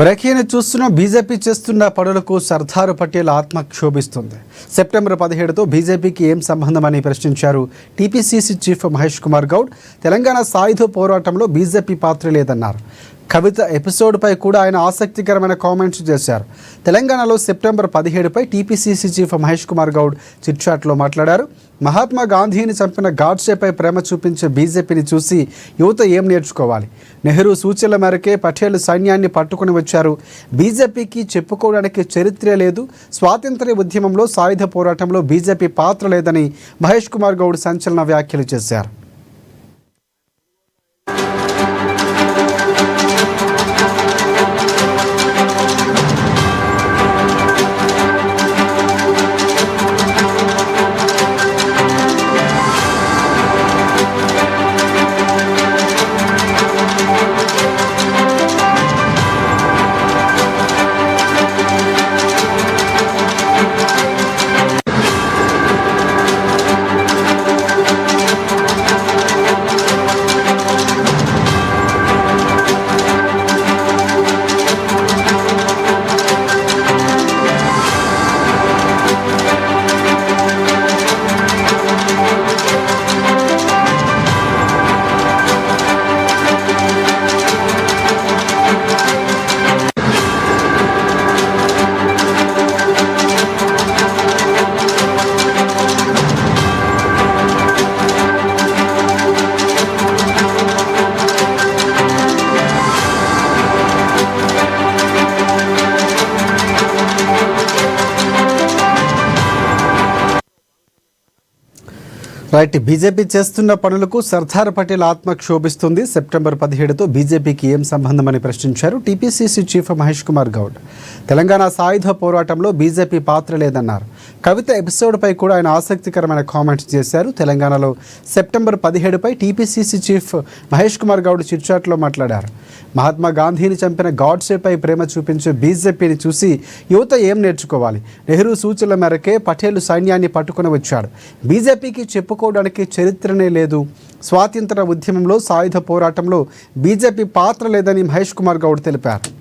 Breaking చూస్తున్న BJP చేస్తున్న పనులకు సర్దార్ పటేల్ ఆత్మ క్షోభిస్తుంది. సెప్టెంబర్ 17తో బీజేపీకి ఏం సంబంధమని ప్రశ్నించారు టీపీసీసీ చీఫ్ మహేష్ కుమార్ గౌడ్. తెలంగాణ సాయుధ పోరాటంలో బీజేపీ పాత్ర లేదన్నారు. కవిత ఎపిసోడ్పై కూడా ఆయన ఆసక్తికరమైన కామెంట్స్ చేశారు. తెలంగాణలో సెప్టెంబర్ 17పై టీపీసీసీ చీఫ్ మహేష్ కుమార్ గౌడ్ చిట్చాట్లో మాట్లాడారు. మహాత్మా గాంధీని చంపిన గాడ్సేపై ప్రేమ చూపించే బీజేపీని చూసి యువత ఏం నేర్చుకోవాలి? నెహ్రూ సూచనల మేరకే పటేల్ సైన్యాన్ని పట్టుకుని వచ్చారు. బీజేపీకి చెప్పుకోవడానికి చరిత్రే లేదు. స్వాతంత్ర్య ఉద్యమంలో సాయుధ పోరాటంలో బీజేపీ పాత్ర లేదని మహేష్ కుమార్ గౌడ్ సంచలన వ్యాఖ్యలు చేశారు. రైట్, బీజేపీ చేస్తున్న పనులకు సర్దార్ పటేల్ ఆత్మ క్షోభిస్తుంది. సెప్టెంబర్ 17తో బీజేపీకి ఏం సంబంధమని ప్రశ్నించారు టీపీసీసీ చీఫ్ మహేష్ కుమార్ గౌడ్. తెలంగాణ సాయుధ పోరాటంలో బీజేపీ పాత్ర లేదన్నారు. కవిత ఎపిసోడ్పై కూడా ఆయన ఆసక్తికరమైన కామెంట్స్ చేశారు. తెలంగాణలో సెప్టెంబర్ 17పై టీపీసీసీ చీఫ్ మహేష్ కుమార్ గౌడ్ చిట్చాట్లో మాట్లాడారు. మహాత్మా గాంధీని చంపిన గాడ్సేపై ప్రేమ చూపించే బీజేపీని చూసి యువత ఏం నేర్చుకోవాలి? నెహ్రూ సూచనల మేరకే పటేల్ సైన్యాన్ని పట్టుకుని వచ్చాడు. బీజేపీకి చెప్పుకోవడానికి చరిత్రనే లేదు. స్వాతంత్ర ఉద్యమంలో సాయుధ పోరాటంలో బీజేపీ పాత్ర లేదని మహేష్ కుమార్ గౌడ్ తెలిపారు.